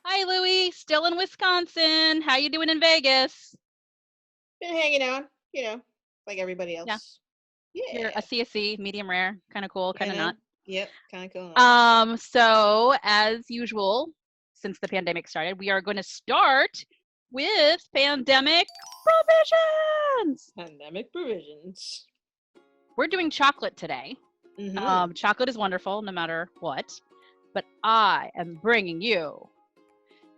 Hi, Louie. Still in Wisconsin. How you doing in Vegas? Been hanging out, like everybody Yeah, else. you're a Yeah, CSC, medium rare, kind of cool, kind of not. Yep, kind of cool. Yeah. So as usual, since the pandemic started, we are going to start with pandemic provisions. Pandemic provisions. We're doing chocolate today. Mm-hmm. Chocolate is wonderful no matter what, but I am bringing you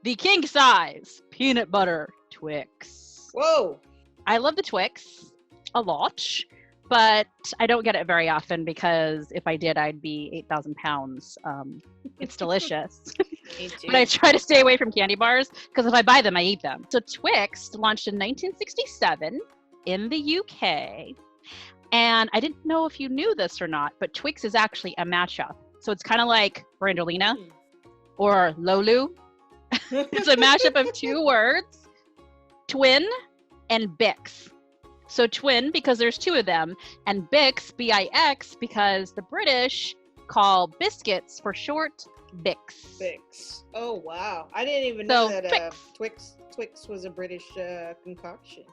the king size peanut butter Twix. Whoa. I love the Twix a lot, but I don't get it very often because if I did, I'd be 8,000 pounds. It's delicious. Me too. But I try to stay away from candy bars because if I buy them, I eat them. So Twix launched in 1967 in the UK. And I didn't know if you knew this or not, but Twix is actually a matchup. So it's kind of like Brandolina or Lolu. It's a mashup of two words, twin and Bix. So twin because there's two of them, and Bix, B-I-X, because the British call biscuits for short Bix. Bix. Oh wow! I didn't even know that Twix was a British concoction.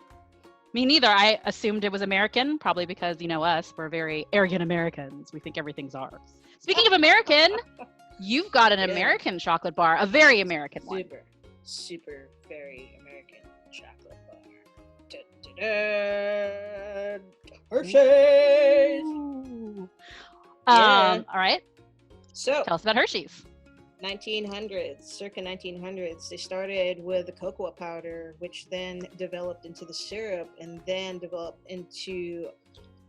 Me neither. I assumed it was American, probably because, you know us, we're very arrogant Americans. We think everything's ours. Speaking of American, you've got an American chocolate bar, a very American one. Super, very American chocolate bar. Da-da-da. Hershey's. All right. So tell us about Hershey's. 1900s, circa 1900s, they started with the cocoa powder, which then developed into the syrup, and then developed into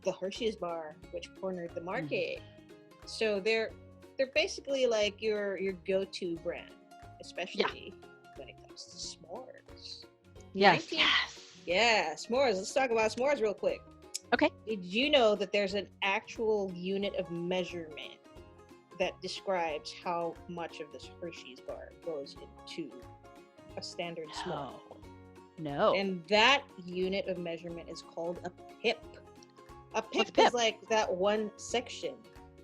the Hershey's bar, which cornered the market. So they're basically like your go-to brand, especially when it comes to s'mores. Yes. Yeah, s'mores. Let's talk about s'mores real quick. Okay. Did you know that there's an actual unit of measurement that describes how much of this Hershey's bar goes into a standard s'more? No. And that unit of measurement is called a pip. A pip pip? is like that one section,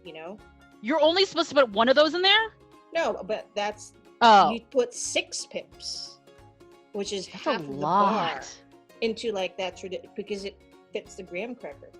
you know? You're only supposed to put one of those in there? No, but that's... Oh. You put 6 pips, which is that's half a of the lot. bar, into like that, because it fits the graham cracker.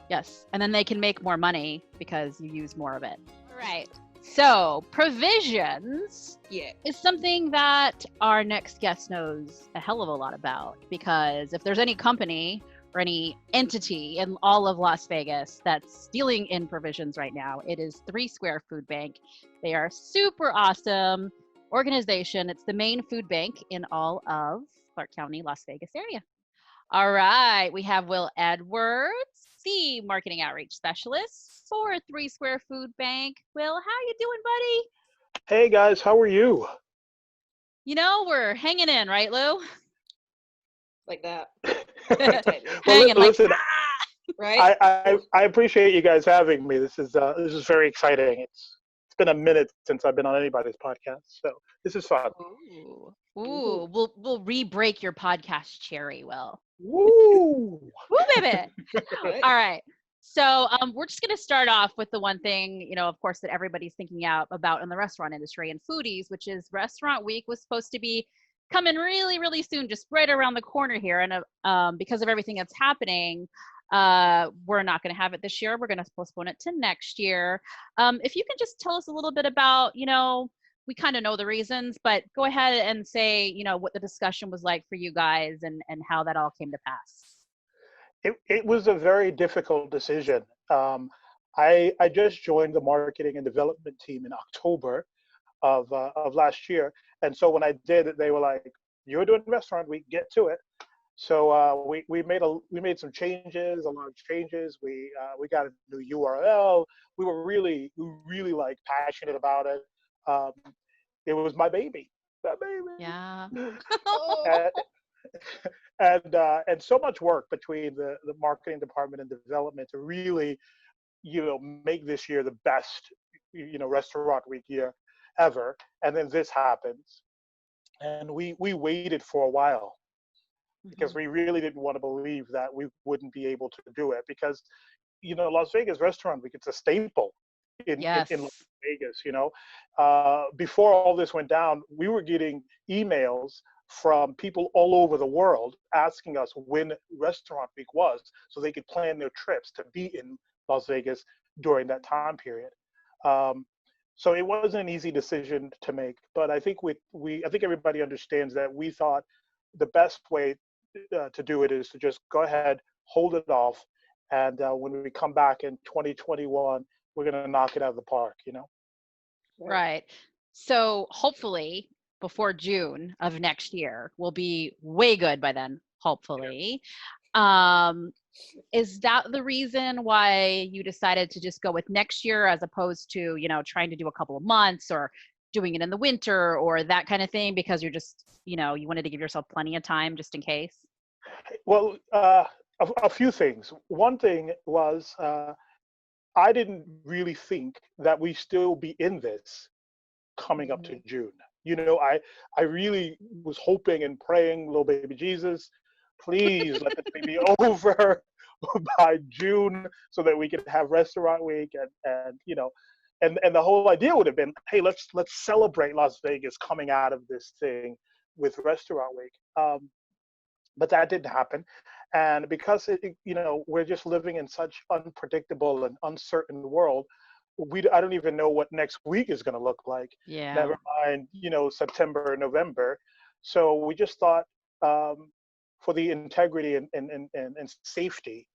Yes, and then they can make more money because you use more of it. All right. So provisions is something that our next guest knows a hell of a lot about, because if there's any company or any entity in all of Las Vegas that's dealing in provisions right now, it is 3 Square Food Bank. They are a super awesome organization. It's the main food bank in all of Clark County, Las Vegas area. All right, we have Will Edwards, the marketing outreach specialist for 3 Square Food Bank. Will, how you doing, buddy? Hey guys, how are you? You know, we're hanging in, right, Lou? Like that. Hanging listen, right? I appreciate you guys having me. This is very exciting. It's been a minute since I've been on anybody's podcast, so this is fun. Ooh. We'll re-break your podcast cherry, Will. Woo! Woo, baby! All right. So we're just going to start off with the one thing, you know, of course, that everybody's thinking about in the restaurant industry and foodies, which is Restaurant Week was supposed to be coming really, really soon, just right around the corner here. And because of everything that's happening, we're not going to have it this year. We're going to postpone it to next year. If you can just tell us a little bit about, you know, we kind of know the reasons, but go ahead and say, you know, what the discussion was like for you guys and how that all came to pass. It was a very difficult decision. I just joined the marketing and development team in October of last year, and so when I did, they were like, "You're doing Restaurant Week, get to it." So we made some changes, a lot of changes. We got a new URL. We really like passionate about it. Um, it was my Yeah. baby, Oh, and and so much work between the marketing department and development to really, make this year the best, restaurant week year ever. And then this happens, and we waited for a while because Mhm. we really didn't want to believe that we wouldn't be able to do it because Las Vegas Restaurant Week, it's a staple in Las Yes. Vegas. Before all this went down, we were getting emails from people all over the world asking us when Restaurant Week was so they could plan their trips to be in Las Vegas during that time period. Um, so it wasn't an easy decision to make, but I think everybody understands that we thought the best way to do it is to just go ahead, hold it off, and when we come back in 2021, we're gonna knock it out of the park. right. Right. So hopefully before June of next year, we'll be way good by then, hopefully. Um, is that the reason why you decided to just go with next year as opposed to, trying to do a couple of months or doing it in the winter or that kind of thing because you're just, you wanted to give yourself plenty of time just in case? Well, a few things. One thing was I didn't really think that we still be in this coming up to Mhm. June. I really was hoping and praying, little baby Jesus, please let this be over by June so that we could have restaurant week and the whole idea would have been, hey, let's celebrate Las Vegas coming out of this thing with restaurant week. But that didn't happen, and because we're just living in such unpredictable and uncertain world, I don't even know what next week is going to look like, Yeah. never mind September, November. So we just thought, for the integrity and safety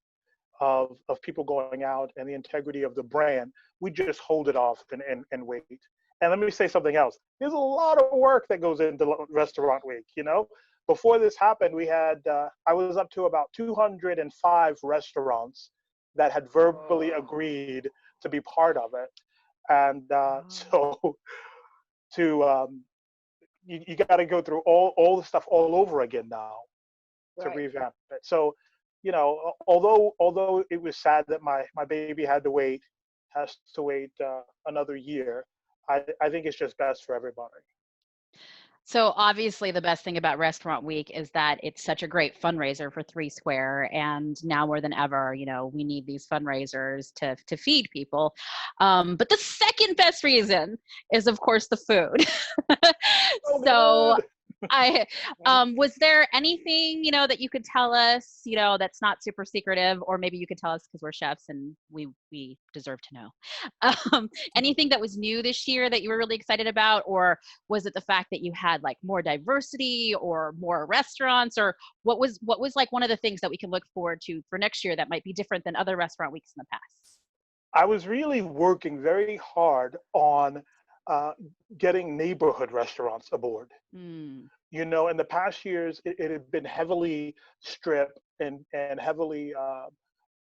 of people going out and the integrity of the brand, we just hold it off and wait. And let me say something else. There's a lot of work that goes into restaurant week. Before this happened, I was up to about 205 restaurants that had verbally Oh, agreed to be part of it. And wow. so to you got to go through all the stuff all over again now to Right. revamp it. So, although it was sad that my baby has to wait another year, I think it's just best for everybody. So obviously the best thing about Restaurant Week is that it's such a great fundraiser for Three Square, and now more than ever, we need these fundraisers to feed people. But the second best reason is, of course, the food. So So good. I Right. was there anything, that you could tell us, that's not super secretive, or maybe you could tell us because we're chefs and we deserve to know. Anything that was new this year that you were really excited about, or was it the fact that you had like more diversity or more restaurants, or what was like one of the things that we can look forward to for next year that might be different than other restaurant weeks in the past? I was really working very hard on uh, getting neighborhood restaurants aboard. Mm, In the past years, it had been heavily strip and heavily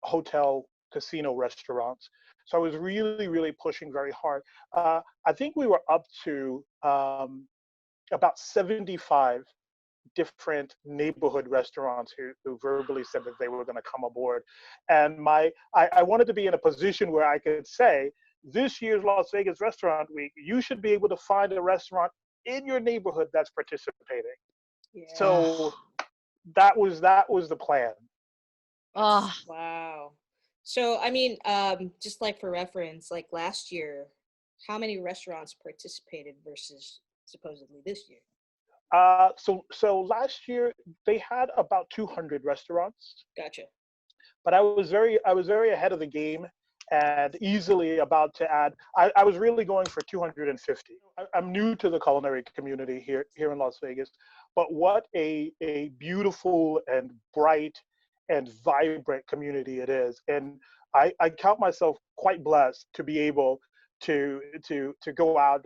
hotel casino restaurants. So I was really, really pushing very hard. I think we were up to about 75 different neighborhood restaurants who verbally said that they were going to come aboard. And I wanted to be in a position where I could say, this year's Las Vegas Restaurant Week, you should be able to find a restaurant in your neighborhood that's participating. Yeah. So oh, that was the plan. oh. That's wow. So, I mean, just like for reference, like last year, how many restaurants participated versus supposedly this year? So last year they had about 200 restaurants, Gotcha. but I was very ahead of the game and easily about to add. I was really going for 250. I'm new to the culinary community here in Las Vegas, but what a beautiful and bright and vibrant community it is, and I count myself quite blessed to be able to go out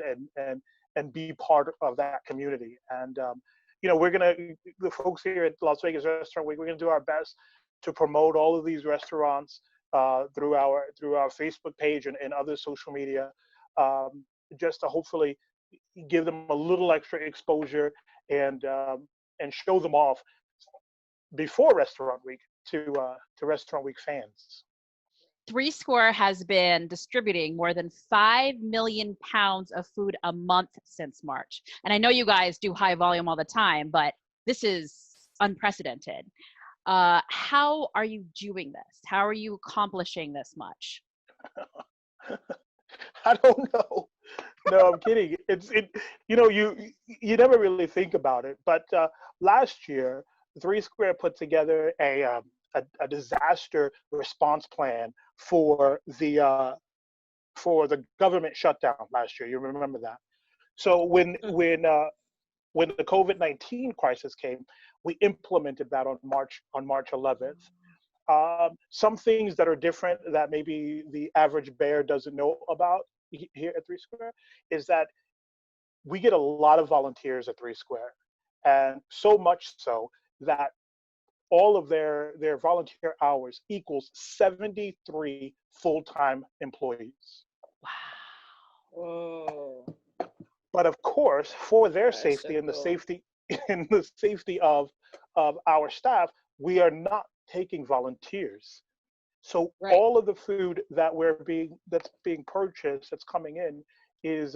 and be part of that community. And the folks here at Las Vegas Restaurant Week, we're gonna do our best to promote all of these restaurants through our Facebook page and other social media, um, just to hopefully give them a little extra exposure and show them off before Restaurant Week to Restaurant Week fans. Three Square has been distributing more than 5 million pounds of food a month since March. And I know you guys do high volume all the time, but this is unprecedented. How are you doing this? How are you accomplishing this much? I don't know. No, I'm kidding. You never really think about it, but last year, Three Square put together a disaster response plan for the government shutdown last year. You remember that? So when the COVID-19 crisis came, we implemented that on March 11th. Some things that are different that maybe the average bear doesn't know about here at Three Square is that we get a lot of volunteers at Three Square, and so much so that all of their volunteer hours equals 73 full-time employees. Whoa. But of course, for their That's safety so and the cool. safety and the safety of our staff, we are not taking volunteers. So Right. all of the food that's being purchased, that's coming in, is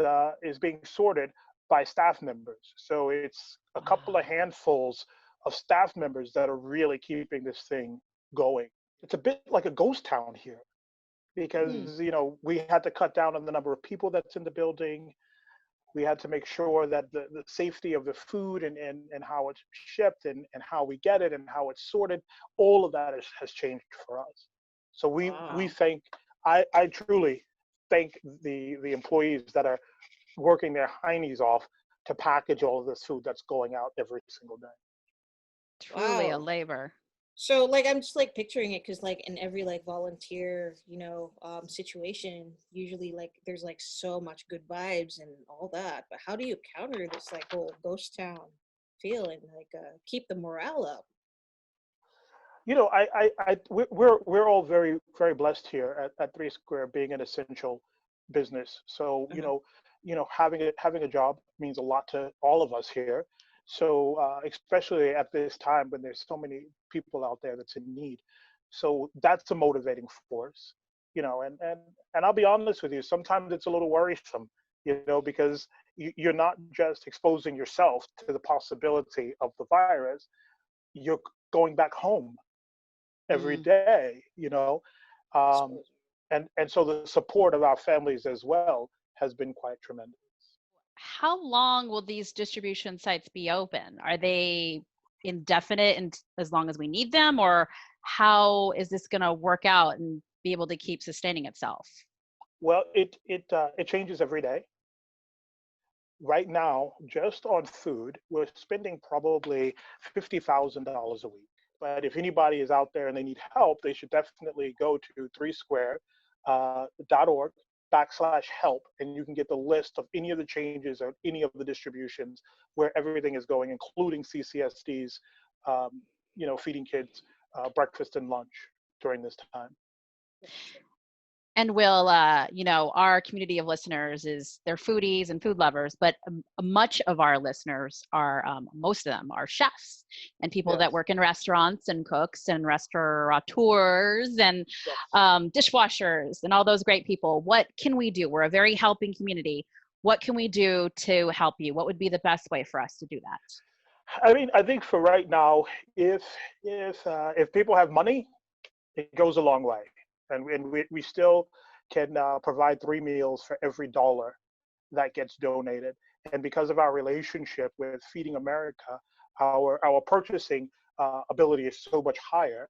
being sorted by staff members. So it's a couple of handfuls of staff members that are really keeping this thing going. It's a bit like a ghost town here because we had to cut down on the number of people that's in the building. We had to make sure that the safety of the food and how it's shipped and how we get it and how it's sorted, all of that has changed for us. So we Wow. thank, I truly thank the employees that are working their heinies off to package all of this food that's going out every single day. Truly a Wow. labor. So like I'm just like picturing it because like in every like volunteer situation usually like there's like so much good vibes and all that, but how do you counter this like whole ghost town feel and like keep the morale up? We're all very very blessed here at Three Square, being an essential business. So Uh-huh. having a job means a lot to all of us here. So especially at this time when there's so many people out there that's in need. So that's a motivating force. And I'll be honest with you, sometimes it's a little worrisome, because you're not just exposing yourself to the possibility of the virus, you're going back home every Mm, day, I um, suppose. and so the support of our families as well has been quite tremendous. How long will these distribution sites be open? Are they indefinite and as long as we need them, or how is this going to work out and be able to keep sustaining itself? Well, it changes every day. Right now, just on food, we're spending probably $50,000 a week. But if anybody is out there and they need help, they should definitely go to threesquare.org/help, and you can get the list of any of the changes or any of the distributions where everything is going, including CCSD's, feeding kids breakfast and lunch during this time. And will our community of listeners they're foodies and food lovers, but much of our listeners are most of them are chefs and people that Yes. work in restaurants and cooks and restaurateurs and Yes. dishwashers and all those great people. What can we do? We're a very helping community. What can we do to help you? What would be the best way for us to do that? I mean, I think for right now, if people have money, it goes a long way, and we still can provide 3 meals for every dollar that gets donated. And because of our relationship with Feeding America, our purchasing ability is so much higher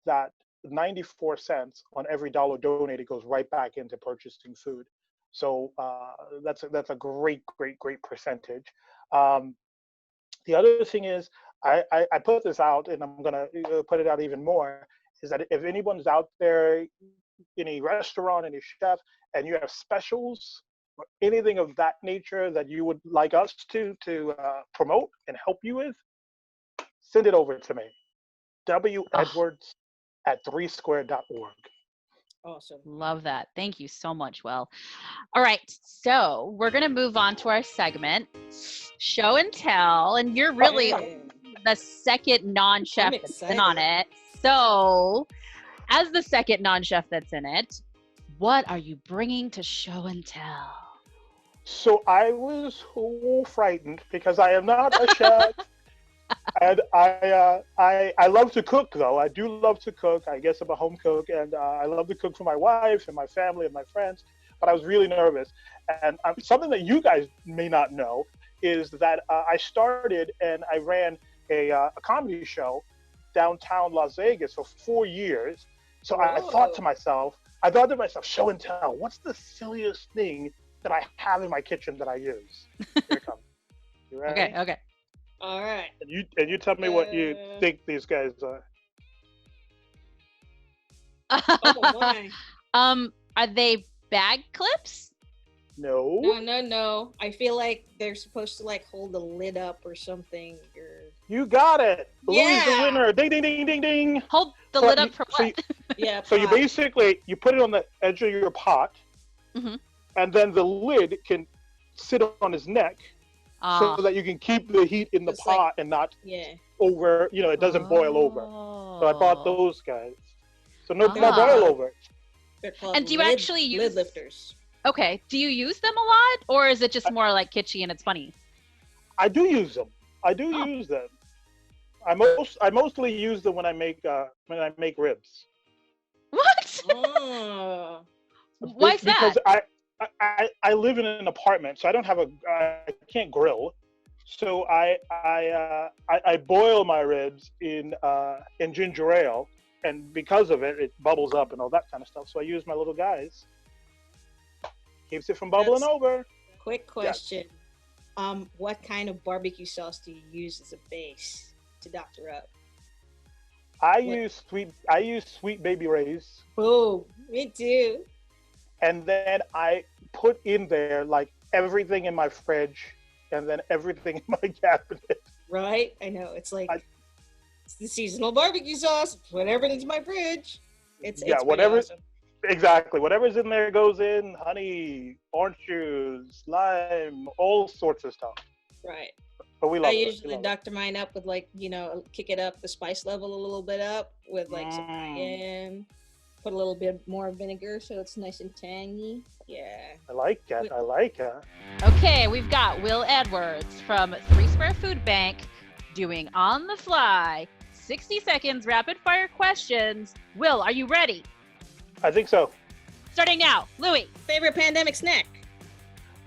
that 94 cents on every dollar donated goes right back into purchasing food. So that's a great percentage. Um, the other thing is, I put this out, and I'm gonna put it out even more, is that if anyone's out there, any restaurant, any chef, and you have specials or anything of that nature that you would like us to promote and help you with, send it over to me. wedwards@threesquare.org. Awesome. Love that. Thank you so much, Will. All right. So we're going to move on to our segment, show and tell. And you're really the second non-chef that's been on it. So as the second non-chef that's in it, what are you bringing to show and tell? So I was so frightened because I am not a chef. And I love to cook, though. I do love to cook. I guess I'm a home cook, and I love to cook for my wife and my family and my friends. But I was really nervous. And something that you guys may not know is that I started and I ran a comedy show downtown Las Vegas for 4 years. So I thought to myself, show and tell. What's the silliest thing that I have in my kitchen that I use? Here it comes. You ready? Okay. All right. And you tell me what you think these guys are. Oh my. Are they bag clips? No. No. I feel like they're supposed to like hold the lid up or something. You got it. Louie's the winner. Ding, ding, ding, ding, ding. Hold the lid up for what? So you basically, you put it on the edge of your pot, and then the lid can sit on his neck so that you can keep the heat in the pot and not over, it doesn't boil over. So I bought those guys. So no boil over. They're called and do you actually use lid lifters? Okay. Do you use them a lot, or is it just more like kitschy and it's funny? I do use them. Use them. I mostly use them when I make ribs. What? Why is that? Because I live in an apartment, so I can't grill. So I boil my ribs in ginger ale, and because of it, it bubbles up and all that kind of stuff. So I use my little guys. Keeps it from bubbling over. Quick question. Yes. What kind of barbecue sauce do you use as a base to doctor up? I use Sweet Baby Ray's. Oh, me too. And then I put in there like everything in my fridge, and then everything in my cabinet. Right? I know. It's like it's the seasonal barbecue sauce. Put everything in my fridge. It's whatever. Awesome. Exactly. Whatever's in there goes in. Honey, orange juice, lime, all sorts of stuff. Right. But we love it. I usually doctor mine up with kick it up, the spice level a little bit up with some cayenne. Put a little bit more vinegar so it's nice and tangy. Yeah. I like that. Okay, we've got Will Edwards from Three Square Food Bank doing on the fly 60 seconds rapid fire questions. Will, are you ready? I think so. Starting now. Louie. Favorite pandemic snack?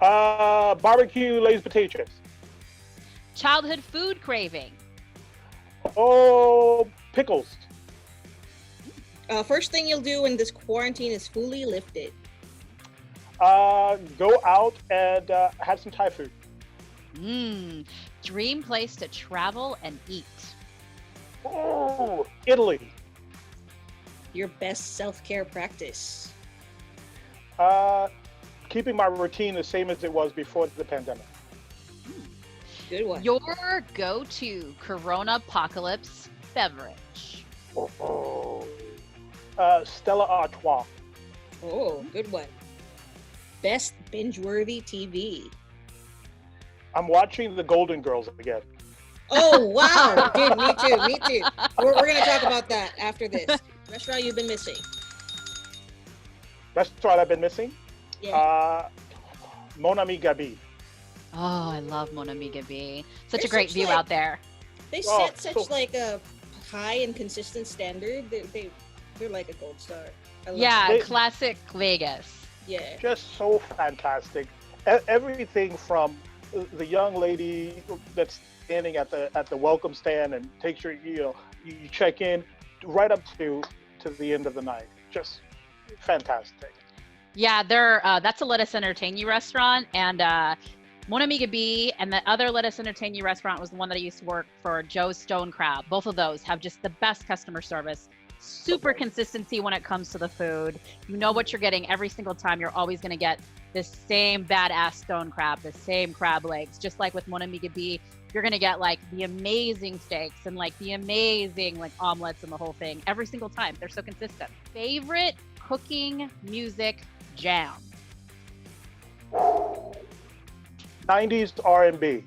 Barbecue Lay's potato chips. Childhood food craving? Oh, pickles. First thing you'll do when this quarantine is fully lifted? Go out and have some Thai food. Dream place to travel and eat? Oh, Italy. Your best self-care practice? Keeping my routine the same as it was before the pandemic. Good one. Your go-to Corona Apocalypse beverage? Stella Artois. Oh, good one. Best binge-worthy TV? I'm watching The Golden Girls again. Oh, wow. Dude, me too. We're going to talk about that after this. Restaurant you've been missing? Restaurant I've been missing? Yeah. Mon Ami Gabi. Oh, I love Mon Ami Gabi. Such a great view out there. They set such a high and consistent standard. They're like a gold star. Classic Vegas. Yeah. Just so fantastic. Everything from the young lady that's standing at the welcome stand and takes your, you check in, right up to the end of the night. Just fantastic. Yeah, that's a Let Us Entertain You restaurant, and Mon Ami Gabi and the other Let Us Entertain You restaurant was the one that I used to work for, Joe's Stone Crab. Both of those have just the best customer service. Super consistency when it comes to the food. You know what you're getting every single time. You're always going to get the same badass stone crab, the same crab legs. Just like with Mon Ami Gabi, you're gonna get like the amazing steaks and like the amazing like omelets and the whole thing every single time. They're so consistent. Favorite cooking music jam? 90s R&B.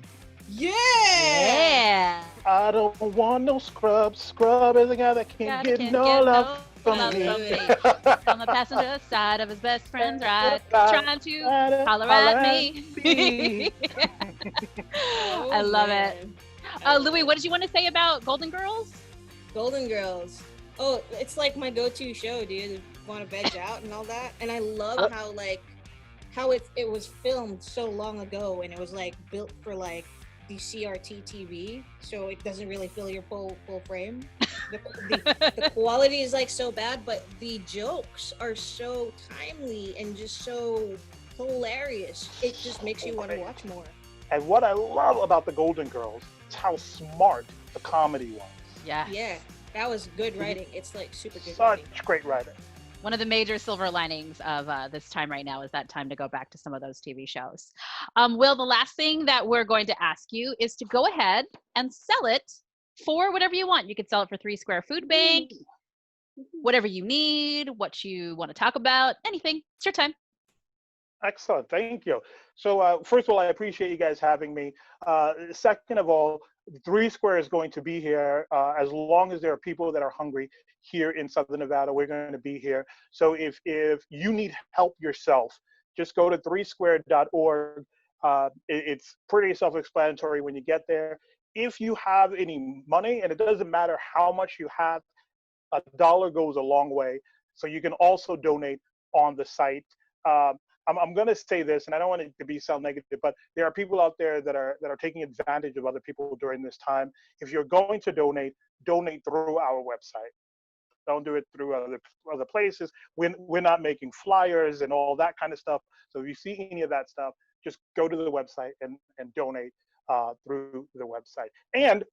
Yeah. I don't want no scrub. Scrub is a guy that can't get no love from me. On the passenger side of his best friend's ride, trying to holler at me. I love it. Louie, what did you want to say about Golden Girls? Golden Girls. Oh, it's like my go-to show, dude. Want to veg out and all that. And I love how it was filmed so long ago, and it was like built for like the CRT TV, so it doesn't really fill your full frame. The quality is like so bad, but the jokes are so timely and just so hilarious. It just makes you want to watch more. And what I love about the Golden Girls is how smart the comedy was. Yeah, that was good writing. It's like super good. Such great writing. One of the major silver linings of this time right now is that time to go back to some of those TV shows. Will, the last thing that we're going to ask you is to go ahead and sell it for whatever you want. You could sell it for 3 Square Food Bank, whatever you need, what you want to talk about, anything. It's your time. Excellent. Thank you. So first of all, I appreciate you guys having me. Second of all, 3 Square is going to be here as long as there are people that are hungry here in Southern Nevada. We're going to be here. So if you need help yourself, just go to 3square.org. It's pretty self-explanatory when you get there. If you have any money, and it doesn't matter how much you have, $1 goes a long way. So you can also donate on the site. I'm going to say this, and I don't want it to sound negative, but there are people out there that are taking advantage of other people during this time. If you're going to donate through our website. Don't do it through other places. We're not making flyers and all that kind of stuff. So if you see any of that stuff, just go to the website and donate through the website. And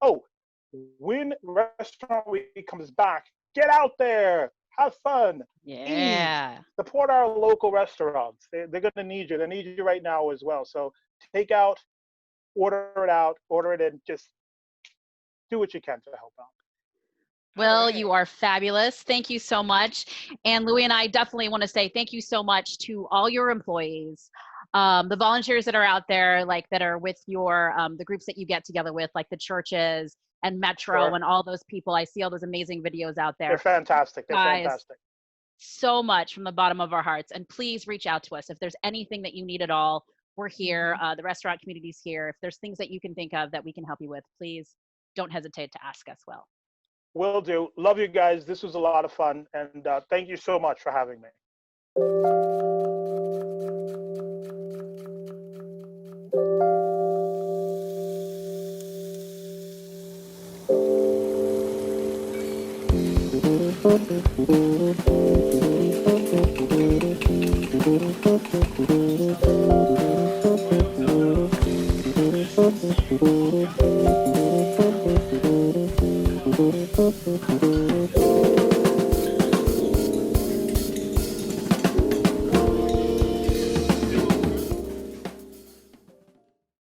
when Restaurant Week comes back, get out there. Have fun. Yeah. Eat. Support our local restaurants. They're going to need you. They need you right now as well. So take out, order it in. Just do what you can to help out. Well, you are fabulous. Thank you so much. And Louie and I definitely want to say thank you so much to all your employees, the volunteers that are out there, like that are with your, the groups that you get together with, like the churches and Metro and all those people. I see all those amazing videos out there. They're fantastic. They're fantastic. So much from the bottom of our hearts. And please reach out to us. If there's anything that you need at all, we're here. The restaurant community's here. If there's things that you can think of that we can help you with, please don't hesitate to ask us. Well. Will do. Love you guys. This was a lot of fun. And thank you so much for having me.